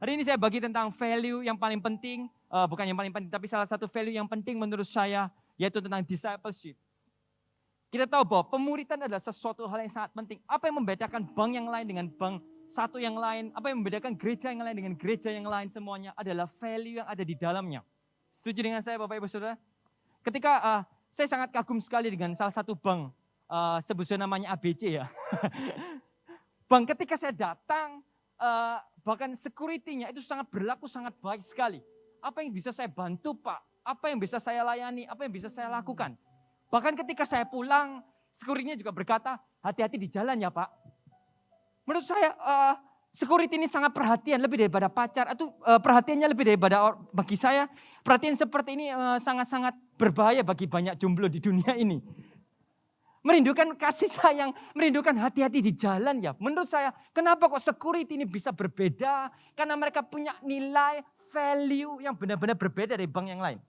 Hari ini saya bagi tentang value yang paling penting, bukan yang paling penting, tapi salah satu value yang penting menurut saya, yaitu tentang discipleship. Kita tahu bahwa pemuridan adalah sesuatu hal yang sangat penting. Apa yang membedakan bank yang lain dengan bank satu yang lain, apa yang membedakan gereja yang lain dengan gereja yang lain, semuanya adalah value yang ada di dalamnya. Setuju dengan saya Bapak Ibu Saudara? Ketika saya sangat kagum sekali dengan salah satu bank, sebut saja namanya ABC ya. Bank ketika saya datang, bahkan security-nya itu sangat berlaku sangat baik sekali. Apa yang bisa saya bantu Pak? Apa yang bisa saya layani? Apa yang bisa saya lakukan? Bahkan ketika saya pulang, security-nya juga berkata, hati-hati di jalan ya Pak. Menurut saya, security ini sangat perhatian lebih daripada pacar. Atau perhatiannya lebih daripada, bagi saya, perhatian seperti ini sangat-sangat berbahaya bagi banyak jomblo di dunia ini. Merindukan kasih sayang, merindukan hati-hati di jalan ya. Menurut saya, kenapa kok security ini bisa berbeda? Karena mereka punya nilai, value yang benar-benar berbeda dari bank yang lain.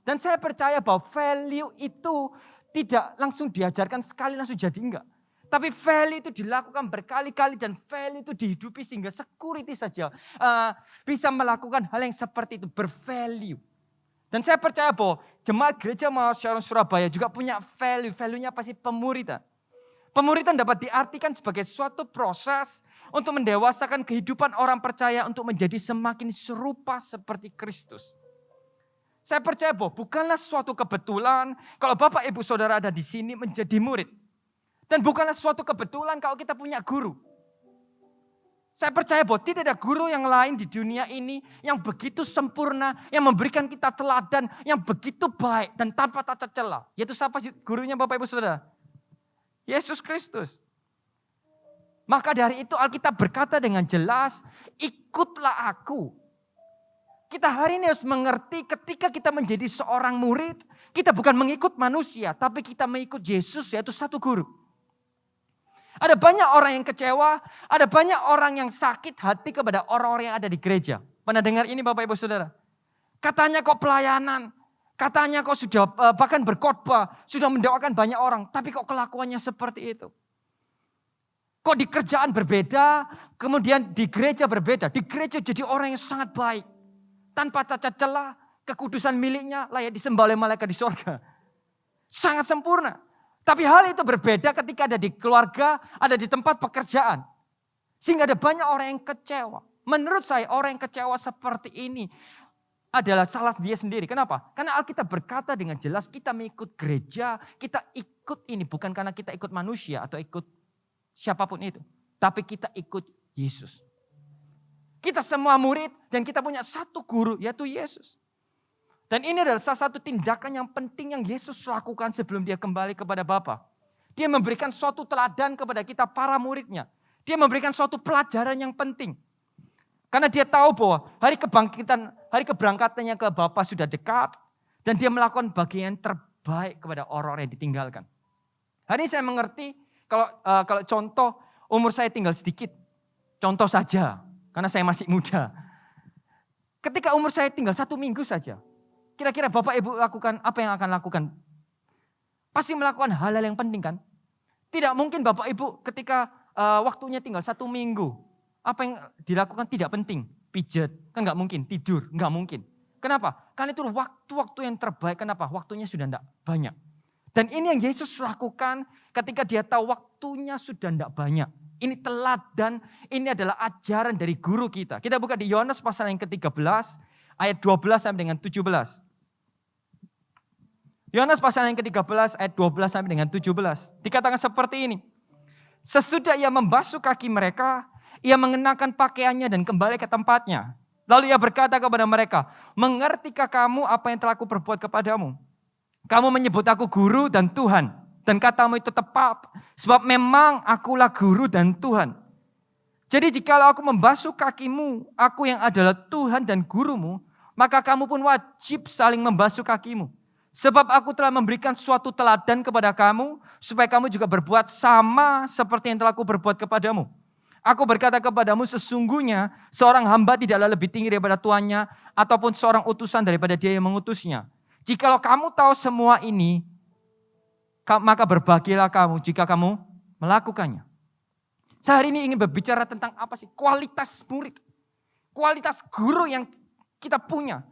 Dan saya percaya bahwa value itu tidak langsung diajarkan sekali langsung jadi enggak. Tapi value itu dilakukan berkali-kali dan value itu dihidupi sehingga security saja bisa melakukan hal yang seperti itu, bervalue. Dan saya percaya bahwa jemaat gereja Mawar Shalom Surabaya juga punya value. Value-nya pasti pemuridan. Pemuridan dapat diartikan sebagai suatu proses untuk mendewasakan kehidupan orang percaya untuk menjadi semakin serupa seperti Kristus. Saya percaya bahwa bukanlah suatu kebetulan kalau Bapak Ibu Saudara ada di sini menjadi murid. Dan bukanlah suatu kebetulan kalau kita punya guru. Saya percaya bahwa tidak ada guru yang lain di dunia ini yang begitu sempurna, yang memberikan kita teladan, yang begitu baik dan tanpa cacat celah. Yaitu siapa sih gurunya Bapak Ibu Saudara? Yesus Kristus. Maka dari itu Alkitab berkata dengan jelas, ikutlah aku. Kita hari ini harus mengerti ketika kita menjadi seorang murid, kita bukan mengikut manusia, tapi kita mengikut Yesus, yaitu satu guru. Ada banyak orang yang kecewa, ada banyak orang yang sakit hati kepada orang-orang yang ada di gereja. Pernah dengar ini Bapak Ibu Saudara? Katanya kok pelayanan, katanya kok sudah bahkan berkhotbah, sudah mendoakan banyak orang, tapi kok kelakuannya seperti itu. Kok di kerjaan berbeda, kemudian di gereja berbeda. Di gereja jadi orang yang sangat baik, tanpa cacat celah, kekudusan miliknya layak disembah oleh malaikat di sorga. Sangat sempurna. Tapi hal itu berbeda ketika ada di keluarga, ada di tempat pekerjaan. Sehingga ada banyak orang yang kecewa. Menurut saya orang yang kecewa seperti ini adalah salah dia sendiri. Kenapa? Karena Alkitab berkata dengan jelas kita mengikut gereja, kita ikut ini bukan karena kita ikut manusia atau ikut siapapun itu. Tapi kita ikut Yesus. Kita semua murid dan kita punya satu guru yaitu Yesus. Dan ini adalah salah satu tindakan yang penting yang Yesus lakukan sebelum dia kembali kepada Bapa. Dia memberikan suatu teladan kepada kita para muridnya. Dia memberikan suatu pelajaran yang penting. Karena dia tahu bahwa hari keberangkatannya ke Bapa sudah dekat. Dan dia melakukan bagian terbaik kepada orang-orang yang ditinggalkan. Hari ini saya mengerti kalau contoh umur saya tinggal sedikit. Contoh saja, karena saya masih muda. Ketika umur saya tinggal 1 minggu saja. Kira-kira Bapak Ibu lakukan apa yang akan lakukan? Pasti melakukan hal-hal yang penting kan? Tidak mungkin Bapak Ibu ketika waktunya tinggal 1 minggu. Apa yang dilakukan tidak penting. Pijat, kan nggak mungkin. Tidur, nggak mungkin. Kenapa? Karena itu waktu-waktu yang terbaik. Kenapa? Waktunya sudah tidak banyak. Dan ini yang Yesus lakukan ketika dia tahu waktunya sudah tidak banyak. Ini teladan, ini adalah ajaran dari guru kita. Kita buka di Yohanes pasal yang ke-13, ayat 12 sampai dengan 17. Yohanes pasal yang ke-13 ayat 12 sampai dengan 17. Dikatakan seperti ini. Sesudah ia membasuh kaki mereka, ia mengenakan pakaiannya dan kembali ke tempatnya. Lalu ia berkata kepada mereka, mengertikah kamu apa yang telah aku perbuat kepadamu? Kamu menyebut aku guru dan Tuhan. Dan katamu itu tepat. Sebab memang akulah guru dan Tuhan. Jadi jikalau aku membasuh kakimu, aku yang adalah Tuhan dan gurumu, maka kamu pun wajib saling membasuh kakimu. Sebab aku telah memberikan suatu teladan kepada kamu, supaya kamu juga berbuat sama seperti yang telah aku berbuat kepadamu. Aku berkata kepadamu sesungguhnya seorang hamba tidaklah lebih tinggi daripada tuannya, ataupun seorang utusan daripada dia yang mengutusnya. Jikalau kamu tahu semua ini, maka berbahagialah kamu jika kamu melakukannya. Saya hari ini ingin berbicara tentang apa sih? Kualitas murid. kualitas guru yang kita punya,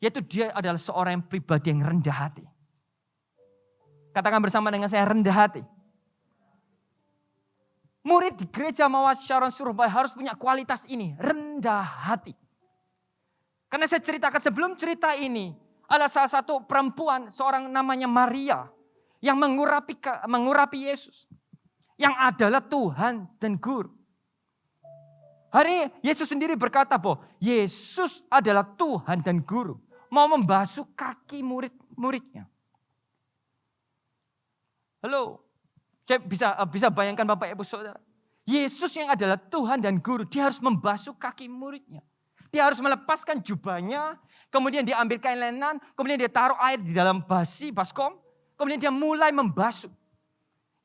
yaitu dia adalah seorang yang pribadi yang rendah hati. Katakan bersama dengan saya, rendah hati. Murid di gereja Mawar Sharon Surabaya harus punya kualitas ini, rendah hati. Karena saya ceritakan sebelum cerita ini, ada salah satu perempuan, seorang namanya Maria, yang mengurapi Yesus. Yang adalah Tuhan dan Guru. Hari ini Yesus sendiri berkata bahwa Yesus adalah Tuhan dan Guru. Mau membasuh kaki murid-muridnya. Halo, saya bisa bayangkan Bapak Ibu Saudara. Yesus yang adalah Tuhan dan Guru, dia harus membasuh kaki muridnya. Dia harus melepaskan jubahnya, kemudian dia ambil kain lenan, kemudian dia taruh air di dalam baskom, kemudian dia mulai membasuh.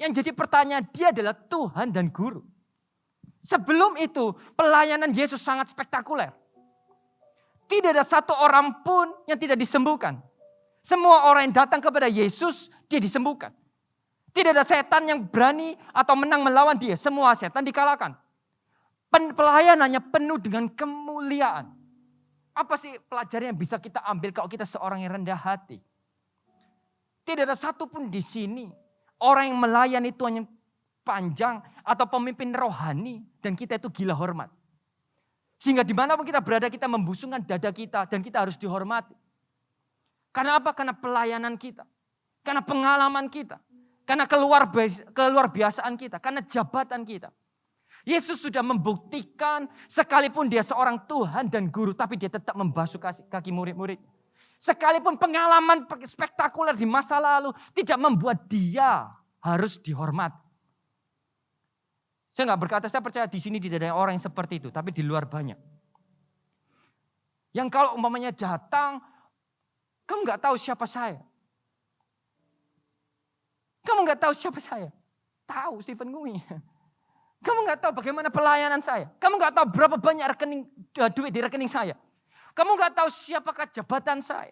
Yang jadi pertanyaan, dia adalah Tuhan dan Guru. Sebelum itu, pelayanan Yesus sangat spektakuler. Tidak ada satu orang pun yang tidak disembuhkan. Semua orang yang datang kepada Yesus, dia disembuhkan. Tidak ada setan yang berani atau menang melawan dia. Semua setan dikalahkan. Pelayanannya penuh dengan kemuliaan. Apa sih pelajaran yang bisa kita ambil kalau kita seorang yang rendah hati? Tidak ada satupun di sini orang yang melayani Tuhan yang panjang atau pemimpin rohani dan kita itu gila hormat. Sehingga dimanapun kita berada kita membusungkan dada kita dan kita harus dihormati. Karena apa? Karena pelayanan kita. Karena pengalaman kita. Karena keluar biasaan kita. Karena jabatan kita. Yesus sudah membuktikan sekalipun dia seorang Tuhan dan Guru, tapi dia tetap membasuh kaki murid-murid. Sekalipun pengalaman spektakuler di masa lalu tidak membuat dia harus dihormat. Saya nggak berkata, saya percaya di sini tidak ada orang yang seperti itu, tapi di luar banyak. Yang kalau umpamanya datang, kamu nggak tahu siapa saya. Kamu nggak tahu siapa saya. Tahu Stephen Ngui. Kamu nggak tahu bagaimana pelayanan saya. Kamu nggak tahu berapa banyak duit di rekening saya. Kamu nggak tahu siapakah jabatan saya.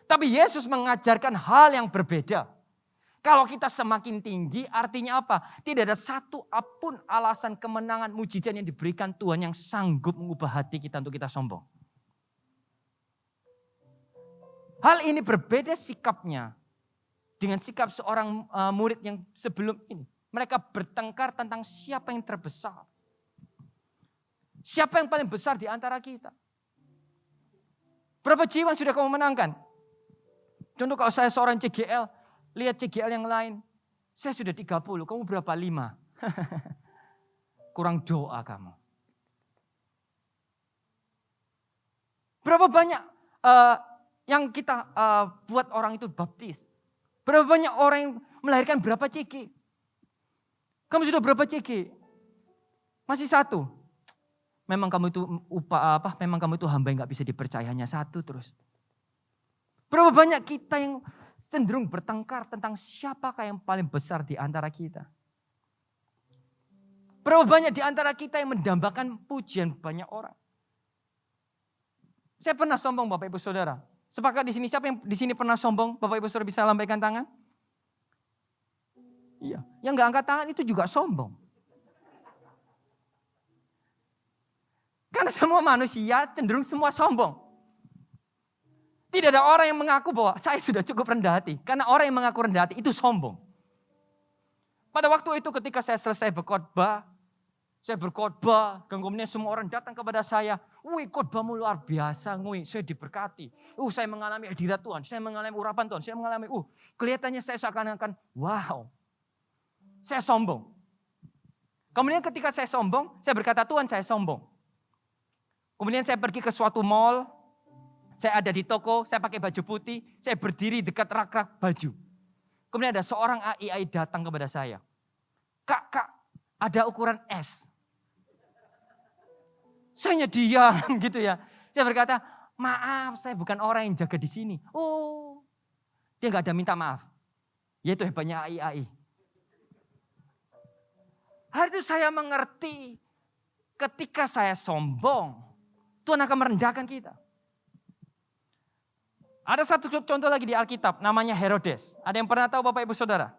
Tapi Yesus mengajarkan hal yang berbeda. Kalau kita semakin tinggi artinya apa? Tidak ada satu apun alasan kemenangan mujizat yang diberikan Tuhan yang sanggup mengubah hati kita untuk kita sombong. Hal ini berbeda sikapnya dengan sikap seorang murid yang sebelum ini. Mereka bertengkar tentang siapa yang terbesar. Siapa yang paling besar di antara kita. Berapa jiwa sudah kamu menangkan? Contoh kalau saya seorang CGL, lihat CGL yang lain. Saya sudah 30, kamu berapa? 5. Kurang doa kamu. Berapa banyak yang kita buat orang itu baptis? Berapa banyak orang yang melahirkan berapa CG? Kamu sudah berapa CG? Masih 1. Memang kamu itu memang kamu itu hamba yang gak bisa dipercaya, hanya 1 terus. Berapa banyak kita yang cenderung bertengkar tentang siapakah yang paling besar di antara kita. Berapa banyak di antara kita yang mendambakan pujian banyak orang. Saya pernah sombong Bapak Ibu Saudara. Sepakat di sini, siapa yang di sini pernah sombong? Bapak Ibu Saudara bisa lambaikan tangan? Iya, yang gak angkat tangan itu juga sombong. Karena semua manusia cenderung semua sombong. Tidak ada orang yang mengaku bahwa saya sudah cukup rendah hati. Karena orang yang mengaku rendah hati itu sombong. Pada waktu itu ketika saya selesai berkhotbah, kemudian semua orang datang kepada saya. Wih, khotbahmu luar biasa, saya diberkati. Saya mengalami hadirat Tuhan, saya mengalami urapan Tuhan, saya mengalami, kelihatannya saya seakan-akan, wow. Saya sombong. Kemudian ketika saya sombong, saya berkata, Tuhan saya sombong. Kemudian saya pergi ke suatu mall, saya ada di toko, saya pakai baju putih, saya berdiri dekat rak-rak baju. Kemudian ada seorang AI datang kepada saya. Kak, ada ukuran S. Saya diam gitu ya. Saya berkata, maaf saya bukan orang yang jaga di sini. Oh, dia gak ada minta maaf. Yaitu hebatnya AI. Hari itu saya mengerti ketika saya sombong, Tuhan akan merendahkan kita. Ada satu contoh lagi di Alkitab, namanya Herodes. Ada yang pernah tahu Bapak Ibu Saudara?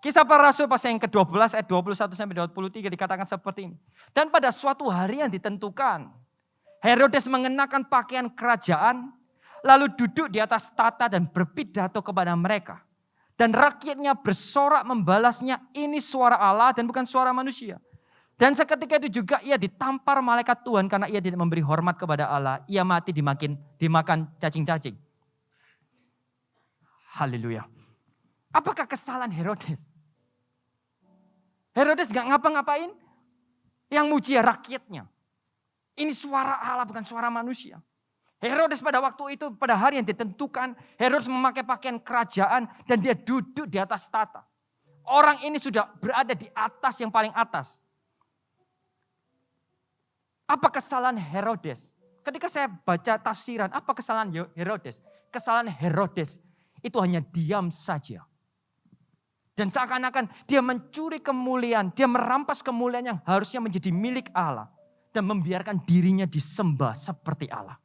Kisah Para Rasul pasal yang ke-12 ayat 21 sampai 23 dikatakan seperti ini. Dan pada suatu hari yang ditentukan, Herodes mengenakan pakaian kerajaan, lalu duduk di atas tahta dan berpidato kepada mereka. Dan rakyatnya bersorak membalasnya, ini suara Allah dan bukan suara manusia. Dan seketika itu juga ia ditampar malaikat Tuhan karena ia tidak memberi hormat kepada Allah. Ia mati dimakan cacing-cacing. Haleluya. Apakah kesalahan Herodes? Herodes gak ngapa-ngapain, yang muji rakyatnya. Ini suara Allah bukan suara manusia. Herodes pada waktu itu, pada hari yang ditentukan, Herodes memakai pakaian kerajaan dan dia duduk di atas tahta. Orang ini sudah berada di atas yang paling atas. Apa kesalahan Herodes? Ketika saya baca tafsiran, apa kesalahan Herodes? Kesalahan Herodes itu hanya diam saja. Dan seakan-akan dia mencuri kemuliaan, dia merampas kemuliaan yang harusnya menjadi milik Allah. Dan membiarkan dirinya disembah seperti Allah.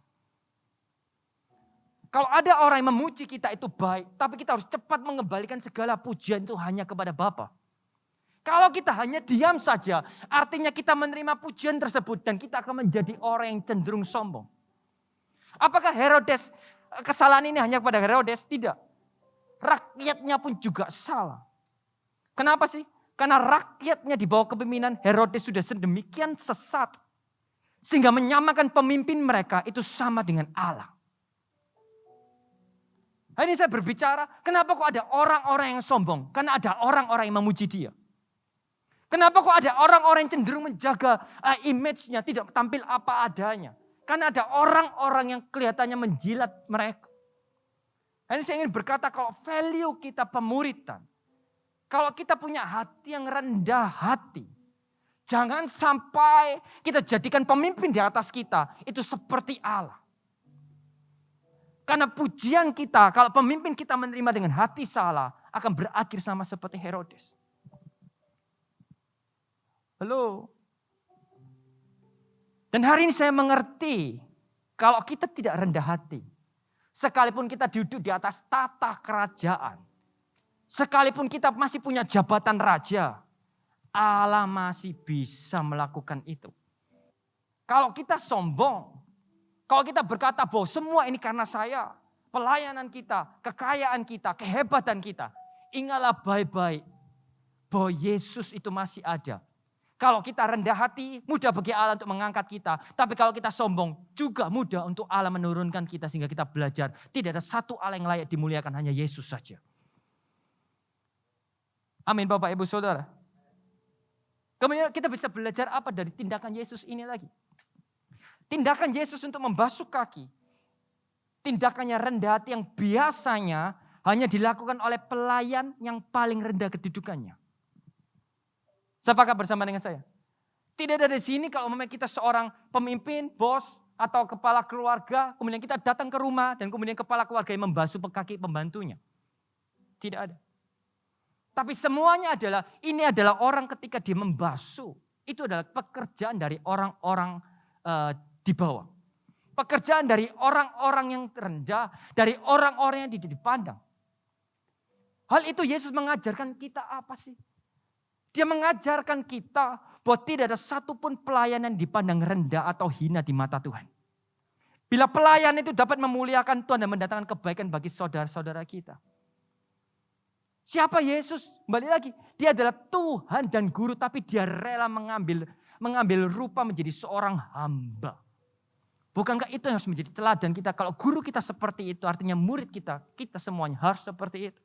Kalau ada orang yang memuji kita itu baik, tapi kita harus cepat mengembalikan segala pujian itu hanya kepada Bapa. Kalau kita hanya diam saja, artinya kita menerima pujian tersebut dan kita akan menjadi orang yang cenderung sombong. Apakah Herodes, kesalahan ini hanya kepada Herodes? Tidak. Rakyatnya pun juga salah. Kenapa sih? Karena rakyatnya di bawah kepemimpinan Herodes sudah sedemikian sesat. Sehingga menyamakan pemimpin mereka itu sama dengan Allah. Hari ini saya berbicara, kenapa kok ada orang-orang yang sombong? Karena ada orang-orang yang memuji dia. Kenapa kok ada orang-orang yang cenderung menjaga image-nya, tidak tampil apa adanya? Karena ada orang-orang yang kelihatannya menjilat mereka. Hari ini saya ingin berkata kalau value kita pemuritan, kalau kita punya hati yang rendah hati, jangan sampai kita jadikan pemimpin di atas kita itu seperti Allah. Karena pujian kita, kalau pemimpin kita menerima dengan hati salah, akan berakhir sama seperti Herodes. Halo. Dan hari ini saya mengerti, kalau kita tidak rendah hati, sekalipun kita duduk di atas tata kerajaan, sekalipun kita masih punya jabatan raja, Allah masih bisa melakukan itu. Kalau kita sombong, kalau kita berkata bahwa semua ini karena saya, pelayanan kita, kekayaan kita, kehebatan kita, ingatlah baik-baik bahwa Yesus itu masih ada. Kalau kita rendah hati, mudah bagi Allah untuk mengangkat kita. Tapi kalau kita sombong, juga mudah untuk Allah menurunkan kita sehingga kita belajar. Tidak ada satu Allah yang layak dimuliakan, hanya Yesus saja. Amin Bapak Ibu Saudara. Kemudian kita bisa belajar apa dari tindakan Yesus ini lagi? Tindakan Yesus untuk membasuh kaki. Tindakannya rendah hati yang biasanya hanya dilakukan oleh pelayan yang paling rendah kedudukannya. Sepakat bersama dengan saya? Tidak dari sini kalau memang kita seorang pemimpin, bos, atau kepala keluarga, kemudian kita datang ke rumah dan kemudian kepala keluarga yang membasuh kaki pembantunya. Tidak ada. Tapi semuanya ini adalah orang ketika dia membasuh. Itu adalah pekerjaan dari orang-orang di bawah. Pekerjaan dari orang-orang yang rendah, dari orang-orang yang tidak dipandang. Hal itu Yesus mengajarkan kita apa sih? Dia mengajarkan kita bahwa tidak ada satupun pelayan yang dipandang rendah atau hina di mata Tuhan. Bila pelayan itu dapat memuliakan Tuhan dan mendatangkan kebaikan bagi saudara-saudara kita. Siapa Yesus? Kembali lagi, dia adalah Tuhan dan Guru, tapi dia rela mengambil rupa menjadi seorang hamba. Bukankah itu yang harus menjadi teladan kita? Kalau guru kita seperti itu, artinya murid kita semuanya harus seperti itu.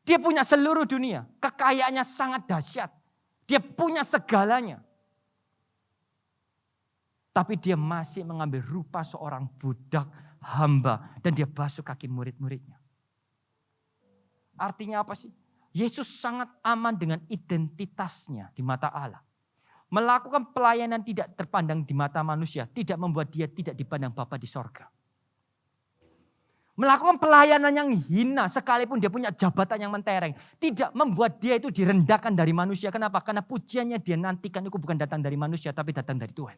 Dia punya seluruh dunia, kekayaannya sangat dahsyat. Dia punya segalanya. Tapi dia masih mengambil rupa seorang budak hamba dan dia basuh kaki murid-muridnya. Artinya apa sih? Yesus sangat aman dengan identitasnya di mata Allah. Melakukan pelayanan tidak terpandang di mata manusia, tidak membuat dia tidak dipandang Bapa di sorga. Melakukan pelayanan yang hina sekalipun dia punya jabatan yang mentereng. Tidak membuat dia itu direndahkan dari manusia. Kenapa? Karena pujiannya dia nantikan itu bukan datang dari manusia tapi datang dari Tuhan.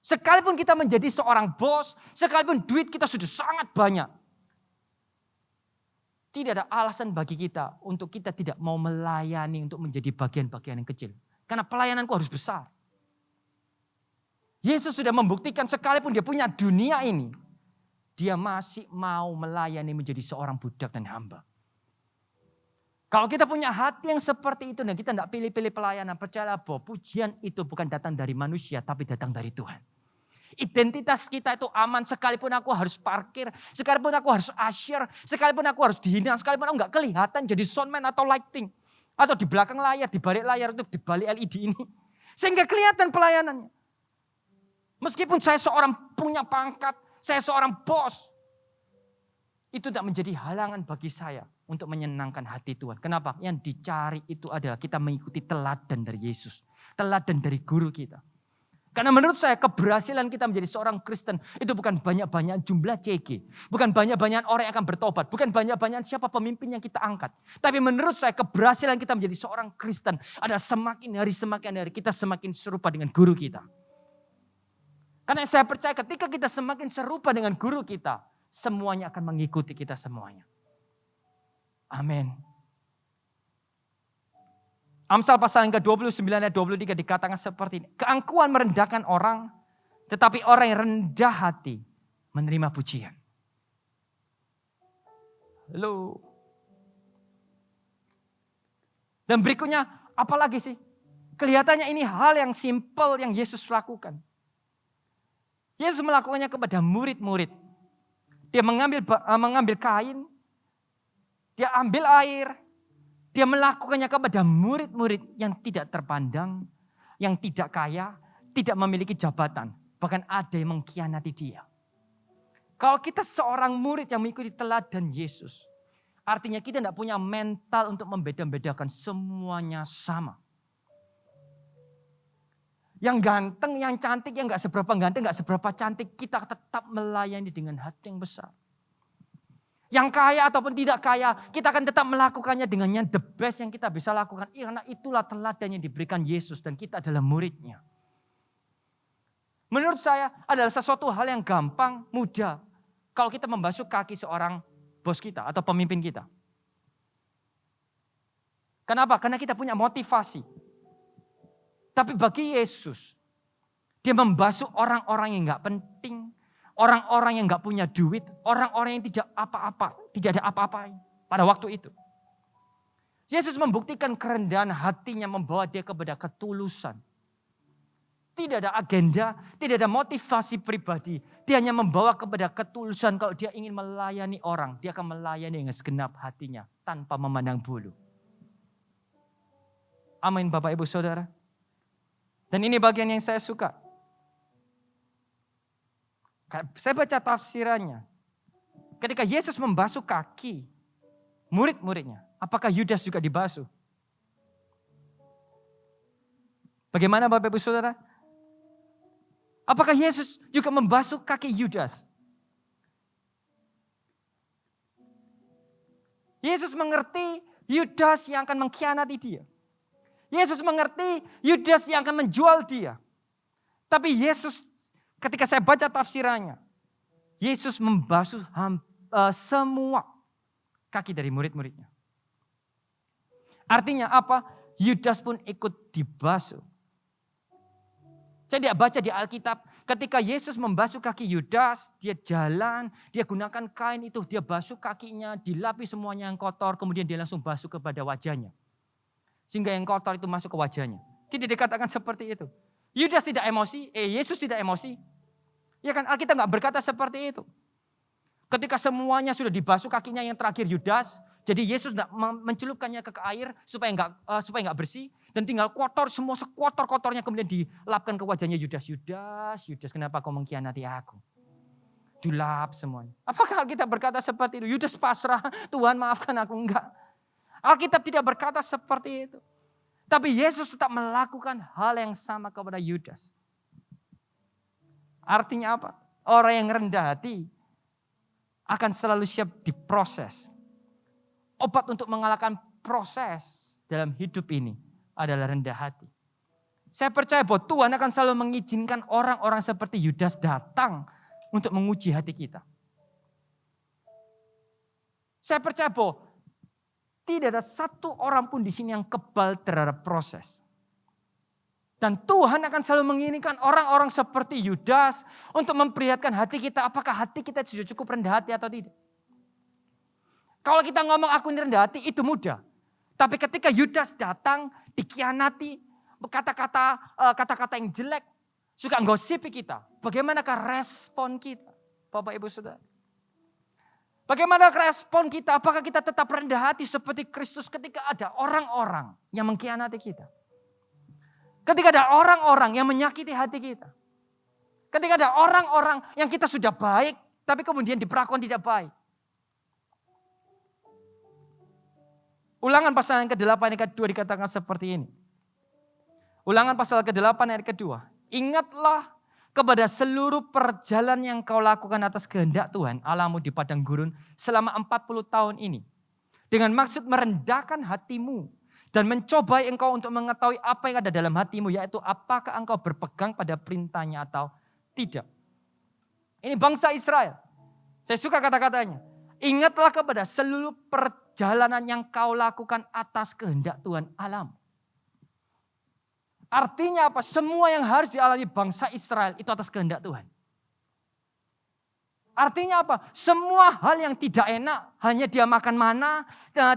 Sekalipun kita menjadi seorang bos, sekalipun duit kita sudah sangat banyak. Tidak ada alasan bagi kita untuk kita tidak mau melayani untuk menjadi bagian-bagian yang kecil. Karena pelayananku harus besar. Yesus sudah membuktikan sekalipun dia punya dunia ini, dia masih mau melayani menjadi seorang budak dan hamba. Kalau kita punya hati yang seperti itu dan kita tidak pilih-pilih pelayanan, percayalah bahwa pujian itu bukan datang dari manusia tapi datang dari Tuhan. Identitas kita itu aman sekalipun aku harus parkir, sekalipun aku harus usher, sekalipun aku harus dihina, sekalipun aku nggak kelihatan jadi soundman atau lighting. Atau di belakang layar, di balik layar itu di balik LED ini. Sehingga kelihatan pelayanannya. Meskipun saya seorang punya pangkat, saya seorang bos. Itu tidak menjadi halangan bagi saya untuk menyenangkan hati Tuhan. Kenapa? Yang dicari itu adalah kita mengikuti teladan dari Yesus. Teladan dari guru kita. Karena menurut saya keberhasilan kita menjadi seorang Kristen itu bukan banyak-banyak jumlah CG. Bukan banyak-banyak orang yang akan bertobat. Bukan banyak-banyak siapa pemimpin yang kita angkat. Tapi menurut saya keberhasilan kita menjadi seorang Kristen adalah semakin hari kita semakin serupa dengan guru kita. Karena saya percaya ketika kita semakin serupa dengan guru kita, semuanya akan mengikuti kita semuanya. Amin. Amsal pasal yang ke-29 ayat 23 dikatakan seperti ini. Keangkuhan merendahkan orang, tetapi orang yang rendah hati menerima pujian. Halo. Dan berikutnya, apalagi sih? Kelihatannya ini hal yang simpel yang Yesus lakukan. Yesus melakukannya kepada murid-murid. Dia mengambil kain, dia ambil air, dia melakukannya kepada murid-murid yang tidak terpandang, yang tidak kaya, tidak memiliki jabatan. Bahkan ada yang mengkhianati dia. Kalau kita seorang murid yang mengikuti teladan Yesus, artinya kita tidak punya mental untuk membeda-bedakan, semuanya sama. Yang ganteng, yang cantik, yang gak seberapa ganteng, gak seberapa cantik, kita tetap melayani dengan hati yang besar. Yang kaya ataupun tidak kaya, kita akan tetap melakukannya dengan yang the best yang kita bisa lakukan. Karena itulah teladan yang diberikan Yesus dan kita adalah muridnya. Menurut saya adalah sesuatu hal yang gampang, mudah. Kalau kita membasuh kaki seorang bos kita atau pemimpin kita. Kenapa? Karena kita punya motivasi. Tapi bagi Yesus, dia membasuh orang-orang yang gak penting. Orang-orang yang gak punya duit, orang-orang yang tidak apa-apa, tidak ada apa-apa pada waktu itu. Yesus membuktikan kerendahan hatinya membawa dia kepada ketulusan. Tidak ada agenda, tidak ada motivasi pribadi. Dia hanya membawa kepada ketulusan kalau dia ingin melayani orang. Dia akan melayani dengan segenap hatinya tanpa memandang bulu. Amin Bapak Ibu Saudara. Dan ini bagian yang saya suka. Saya baca tafsirannya. Ketika Yesus membasuh kaki murid-muridnya, apakah Yudas juga dibasuh? Bagaimana Bapak Ibu Saudara? Apakah Yesus juga membasuh kaki Yudas? Yesus mengerti Yudas yang akan mengkhianati dia. Yesus mengerti Yudas yang akan menjual dia. Tapi Yesus, ketika saya baca tafsirannya, Yesus membasuh semua kaki dari murid-muridnya. Artinya apa? Yudas pun ikut dibasuh. Saya tidak baca di Alkitab, ketika Yesus membasuh kaki Yudas, dia jalan, dia gunakan kain itu, dia basuh kakinya, dilapis semuanya yang kotor, kemudian dia langsung basuh kepada wajahnya. Sehingga yang kotor itu masuk ke wajahnya. Tidak dikatakan seperti itu. Yudas tidak emosi, Yesus tidak emosi. Ya kan, Alkitab nggak berkata seperti itu. Ketika semuanya sudah dibasuh kakinya yang terakhir Yudas, jadi Yesus tidak mencelupkannya ke air supaya nggak bersih dan tinggal kotor, semua sekotor-kotornya kemudian dilapkan ke wajahnya Yudas. Yudas, kenapa kau mengkhianati aku? Dilap semuanya. Apakah Alkitab berkata seperti itu? Yudas pasrah, Tuhan maafkan aku, enggak. Alkitab tidak berkata seperti itu. Tapi Yesus tetap melakukan hal yang sama kepada Yudas. Artinya apa? Orang yang rendah hati akan selalu siap diproses. Obat untuk mengalahkan proses dalam hidup ini adalah rendah hati. Saya percaya bahwa Tuhan akan selalu mengizinkan orang-orang seperti Yudas datang untuk menguji hati kita. Saya percaya bahwa Tidak ada satu orang pun di sini yang kebal terhadap proses. Dan Tuhan akan selalu menginginkan orang-orang seperti Yudas untuk memperlihatkan hati kita. Apakah hati kita sudah cukup rendah hati atau tidak. Kalau kita ngomong aku ini rendah hati itu mudah. Tapi ketika Yudas datang dikhianati, kata-kata yang jelek, suka gosipi kita. Bagaimanakah respon kita? Bapak Ibu Saudara. Bagaimana respon kita? Apakah kita tetap rendah hati seperti Kristus ketika ada orang-orang yang mengkhianati kita? Ketika ada orang-orang yang menyakiti hati kita. Ketika ada orang-orang yang kita sudah baik, tapi kemudian diperlakukan tidak baik. Ulangan pasal yang ke-8 ayat ke-2 dikatakan seperti ini. Ulangan pasal ke-8 ayat ke-2. Ingatlah kepada seluruh perjalanan yang kau lakukan atas kehendak Tuhan Allahmu di padang gurun selama 40 tahun ini. Dengan maksud merendahkan hatimu dan mencobai engkau untuk mengetahui apa yang ada dalam hatimu, yaitu apakah engkau berpegang pada perintahnya atau tidak. Ini bangsa Israel. Saya suka kata-katanya. Ingatlah kepada seluruh perjalanan yang kau lakukan atas kehendak Tuhan Allahmu. Artinya apa? Semua yang harus dialami bangsa Israel itu atas kehendak Tuhan. Artinya apa? Semua hal yang tidak enak, hanya dia makan mana,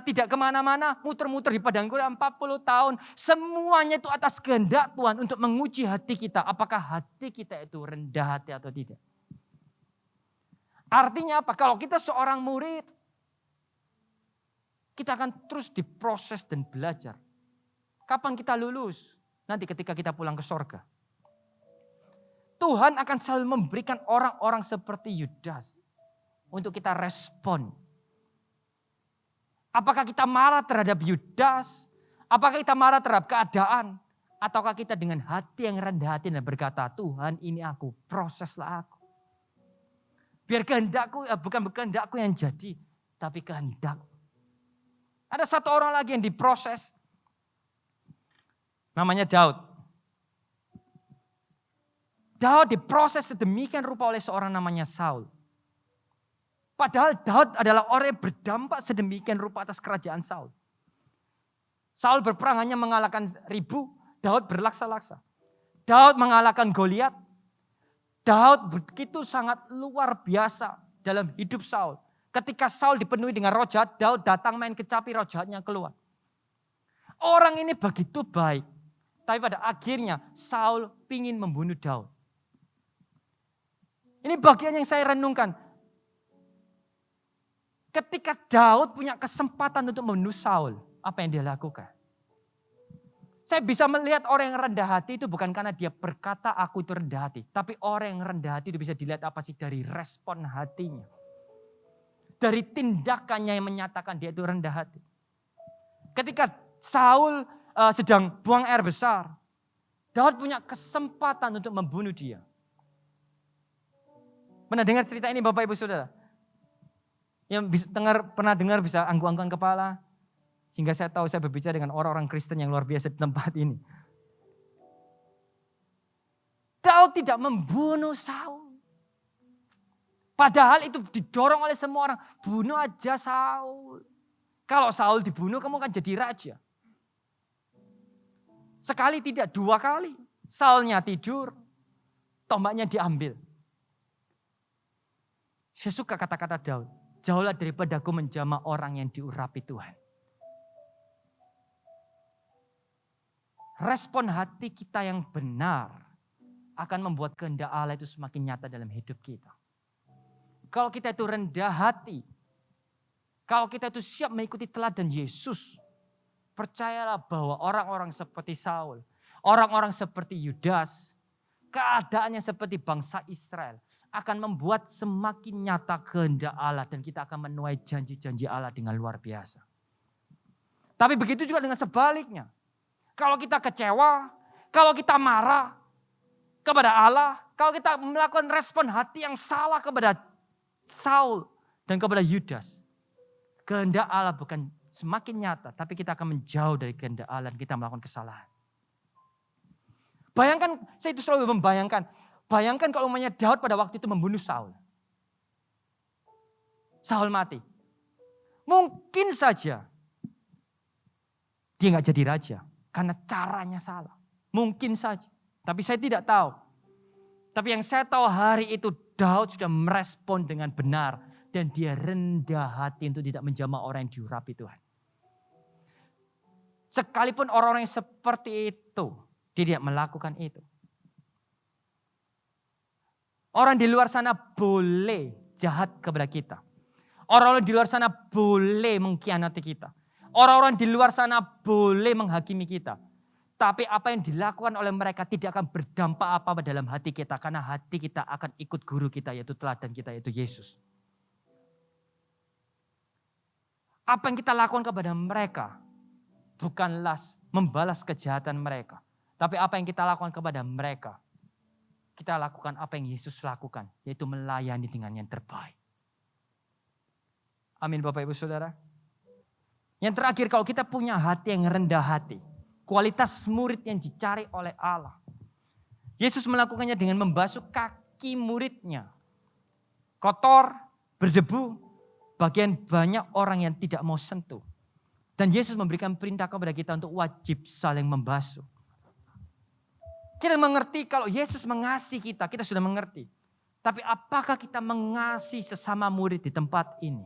tidak kemana-mana, muter-muter di padang gurun 40 tahun. Semuanya itu atas kehendak Tuhan untuk menguji hati kita. Apakah hati kita itu rendah hati atau tidak. Artinya apa? Kalau kita seorang murid, kita akan terus diproses dan belajar. Kapan kita lulus? Nanti ketika kita pulang ke sorga. Tuhan akan selalu memberikan orang-orang seperti Yudas. Untuk kita respon. Apakah kita marah terhadap Yudas? Apakah kita marah terhadap keadaan? Ataukah kita dengan hati yang rendah hati dan berkata, Tuhan ini aku, proseslah aku. Biar kehendakku, bukan kehendakku yang jadi, tapi kehendak. Ada satu orang lagi yang diproses. Namanya Daud. Daud diproses sedemikian rupa oleh seorang namanya Saul. Padahal Daud adalah orang yang berdampak sedemikian rupa atas kerajaan Saul. Saul berperang hanya mengalahkan 1000, Daud berlaksa-laksa. Daud mengalahkan Goliat. Daud begitu sangat luar biasa dalam hidup Saul. Ketika Saul dipenuhi dengan roh jahat, Daud datang main kecapi, roh jahatnya keluar. Orang ini begitu baik. Tapi pada akhirnya Saul ingin membunuh Daud. Ini bagian yang saya renungkan. Ketika Daud punya kesempatan untuk membunuh Saul, apa yang dia lakukan? Saya bisa melihat orang yang rendah hati itu bukan karena dia berkata aku itu rendah hati. Tapi orang yang rendah hati itu bisa dilihat apa sih dari respon hatinya. Dari tindakannya yang menyatakan dia itu rendah hati. Ketika Saul sedang buang air besar, Daud punya kesempatan untuk membunuh dia. Pernah dengar cerita ini Bapak Ibu Saudara? Yang pernah dengar bisa anggukan kepala. Sehingga saya tahu saya berbicara dengan orang-orang Kristen yang luar biasa di tempat ini. Daud tidak membunuh Saul. Padahal itu didorong oleh semua orang. Bunuh aja Saul. Kalau Saul dibunuh kamu akan jadi raja. Sekali tidak, 2 kali. Saulnya tidur, tombaknya diambil. Saya suka kata-kata Daud. Jauhlah daripada aku menjamah orang yang diurapi Tuhan. Respon hati kita yang benar akan membuat kehendak Allah itu semakin nyata dalam hidup kita. Kalau kita itu rendah hati, kalau kita itu siap mengikuti teladan Yesus, percayalah bahwa orang-orang seperti Saul, orang-orang seperti Yudas, keadaannya seperti bangsa Israel akan membuat semakin nyata kehendak Allah dan kita akan menuai janji-janji Allah dengan luar biasa. Tapi begitu juga dengan sebaliknya. Kalau kita kecewa, kalau kita marah kepada Allah, kalau kita melakukan respon hati yang salah kepada Saul dan kepada Yudas, kehendak Allah bukan semakin nyata, tapi kita akan menjauh dari kehendak Allah dan kita melakukan kesalahan. Bayangkan, saya itu selalu membayangkan, bayangkan kalau umpamanya Daud pada waktu itu membunuh Saul. Saul mati. Mungkin saja dia nggak jadi raja. Karena caranya salah. Mungkin saja. Tapi saya tidak tahu. Tapi yang saya tahu hari itu Daud sudah merespon dengan benar. Dan dia rendah hati untuk tidak menjamah orang yang diurapi Tuhan. Sekalipun orang-orang yang seperti itu, dia tidak melakukan itu. Orang di luar sana boleh jahat kepada kita. Orang-orang di luar sana boleh mengkhianati kita. Orang-orang di luar sana boleh menghakimi kita. Tapi apa yang dilakukan oleh mereka tidak akan berdampak apa-apa dalam hati kita. Karena hati kita akan ikut guru kita, yaitu teladan kita, yaitu Yesus. Apa yang kita lakukan kepada mereka bukanlah membalas kejahatan mereka. Tapi apa yang kita lakukan kepada mereka, kita lakukan apa yang Yesus lakukan, yaitu melayani dengan yang terbaik. Amin Bapak Ibu Saudara. Yang terakhir, kalau kita punya hati yang rendah hati, kualitas murid yang dicari oleh Allah. Yesus melakukannya dengan membasuh kaki muridnya. Kotor, berdebu, bagian banyak orang yang tidak mau sentuh. Dan Yesus memberikan perintah kepada kita untuk wajib saling membasuh. Kita mengerti kalau Yesus mengasihi kita, kita sudah mengerti. Tapi apakah kita mengasihi sesama murid di tempat ini?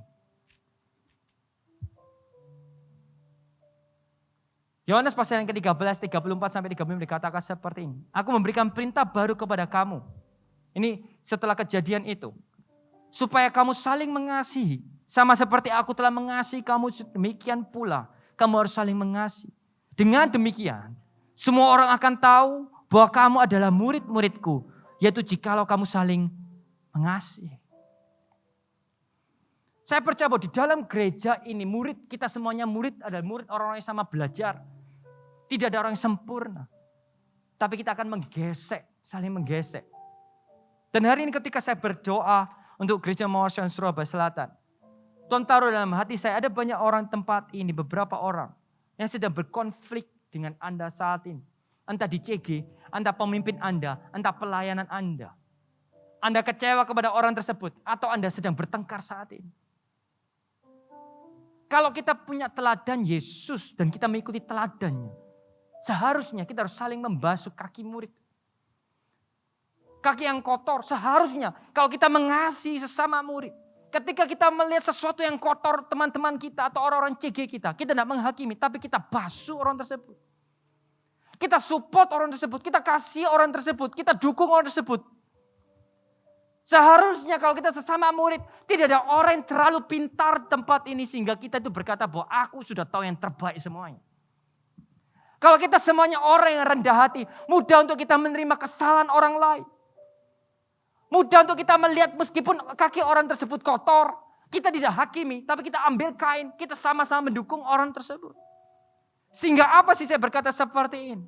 Yohanes pasal yang ke-13, 34 sampai 35 dikatakan seperti ini. Aku memberikan perintah baru kepada kamu. Ini setelah kejadian itu. Supaya kamu saling mengasihi. Sama seperti aku telah mengasihi kamu, demikian pula kamu harus saling mengasihi. Dengan demikian, semua orang akan tahu bahwa kamu adalah murid-muridku. Yaitu jikalau kamu saling mengasihi. Saya percaya bahwa di dalam gereja ini murid kita semuanya murid adalah murid orang-orang yang sama belajar. Tidak ada orang yang sempurna. Tapi kita akan menggesek, saling menggesek. Dan hari ini ketika saya berdoa untuk gereja Mawar Surabaya Selatan. Tuhan taruh dalam hati saya ada banyak orang tempat ini, beberapa orang yang sedang berkonflik dengan Anda saat ini. Entah di CG, entah pemimpin Anda, entah pelayanan Anda. Anda kecewa kepada orang tersebut atau Anda sedang bertengkar saat ini. Kalau kita punya teladan Yesus dan kita mengikuti teladannya, seharusnya kita harus saling membasuh kaki murid. Kaki yang kotor seharusnya kalau kita mengasihi sesama murid. Ketika kita melihat sesuatu yang kotor teman-teman kita atau orang-orang CG kita tidak menghakimi, tapi kita basuh orang tersebut. Kita support orang tersebut, kita kasih orang tersebut, kita dukung orang tersebut. Seharusnya kalau kita sesama murid, tidak ada orang yang terlalu pintar tempat ini sehingga kita itu berkata bahwa aku sudah tahu yang terbaik semuanya. Kalau kita semuanya orang yang rendah hati, mudah untuk kita menerima kesalahan orang lain. Mudah untuk kita melihat meskipun kaki orang tersebut kotor, kita tidak hakimi, tapi kita ambil kain, kita sama-sama mendukung orang tersebut. Sehingga apa sih saya berkata seperti ini?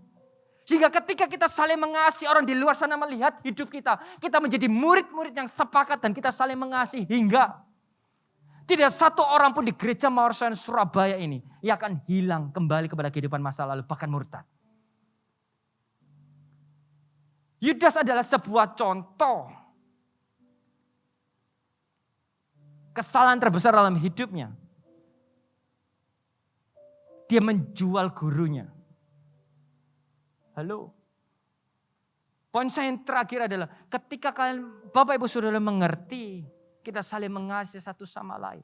Sehingga ketika kita saling mengasihi orang di luar sana melihat hidup kita. Kita menjadi murid-murid yang sepakat dan kita saling mengasihi hingga tidak satu orang pun di gereja Mawar Surabaya ini yang akan hilang kembali kepada kehidupan masa lalu bahkan murtad. Yudas adalah sebuah contoh kesalahan terbesar dalam hidupnya. Dia menjual gurunya. Halo. Poin saya yang terakhir adalah ketika kalian Bapak Ibu Saudara mengerti, kita saling mengasihi satu sama lain.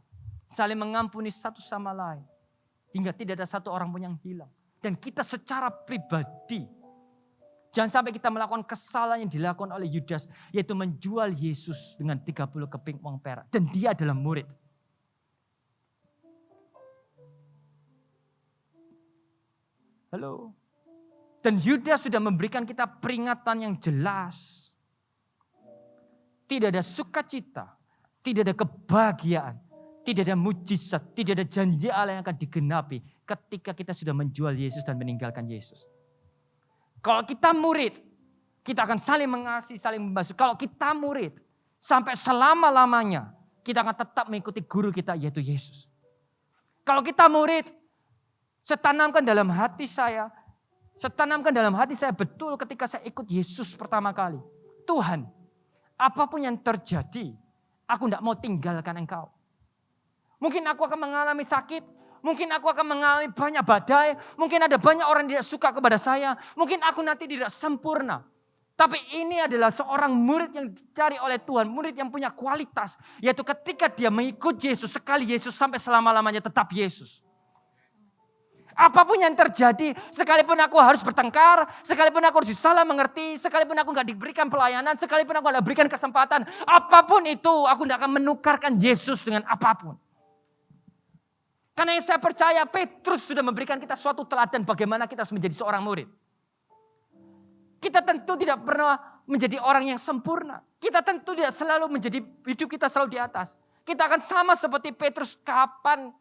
Saling mengampuni satu sama lain. Hingga tidak ada satu orang pun yang hilang. Dan kita secara pribadi, jangan sampai kita melakukan kesalahan yang dilakukan oleh Yudas, yaitu menjual Yesus dengan 30 keping uang perak. Dan dia adalah murid. Halo. Dan Yudas sudah memberikan kita peringatan yang jelas. Tidak ada sukacita, tidak ada kebahagiaan, tidak ada mujizat, tidak ada janji Allah yang akan digenapi ketika kita sudah menjual Yesus dan meninggalkan Yesus. Kalau kita murid, kita akan saling mengasihi, saling membasuh. Kalau kita murid, sampai selama-lamanya kita akan tetap mengikuti guru kita yaitu Yesus. Kalau kita murid, saya tanamkan dalam hati saya betul ketika saya ikut Yesus pertama kali. Tuhan, apapun yang terjadi, aku tidak mau tinggalkan Engkau. Mungkin aku akan mengalami sakit, Mungkin aku akan mengalami banyak badai. Mungkin ada banyak orang yang tidak suka kepada saya. Mungkin aku nanti tidak sempurna. Tapi ini adalah seorang murid yang dicari oleh Tuhan. Murid yang punya kualitas. Yaitu ketika dia mengikut Yesus. Sekali Yesus sampai selama-lamanya tetap Yesus. Apapun yang terjadi, sekalipun aku harus bertengkar, sekalipun aku harus salah mengerti, sekalipun aku nggak diberikan pelayanan, sekalipun aku nggak diberikan kesempatan, apapun itu aku tidak akan menukarkan Yesus dengan apapun. Karena yang saya percaya Petrus sudah memberikan kita suatu teladan bagaimana kita harus menjadi seorang murid. Kita tentu tidak pernah menjadi orang yang sempurna. Kita tentu tidak selalu menjadi hidup kita selalu di atas. Kita akan sama seperti Petrus, kapan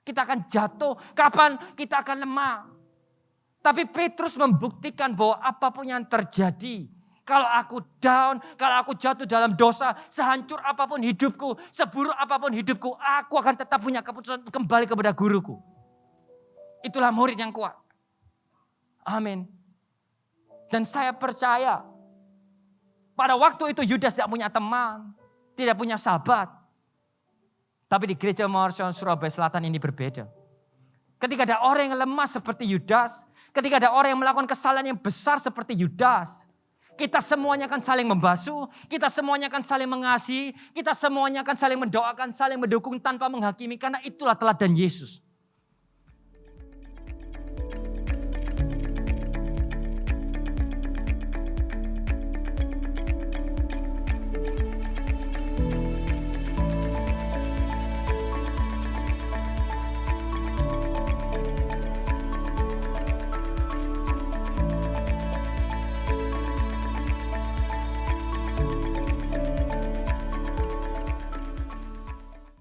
kita akan jatuh, kapan kita akan lemah. Tapi Petrus membuktikan bahwa apapun yang terjadi, kalau aku down, kalau aku jatuh dalam dosa, sehancur apapun hidupku, seburuk apapun hidupku, aku akan tetap punya keputusan kembali kepada guruku. Itulah murid yang kuat. Amin. Dan saya percaya, pada waktu itu Yudas tidak punya teman, tidak punya sahabat. Tapi di gereja Maharsion Surabaya Selatan ini berbeda. Ketika ada orang yang lemah seperti Yudas, ketika ada orang yang melakukan kesalahan yang besar seperti Yudas, kita semuanya akan saling membasuh, kita semuanya akan saling mengasihi, kita semuanya akan saling mendoakan, saling mendukung tanpa menghakimi, karena itulah teladan Yesus.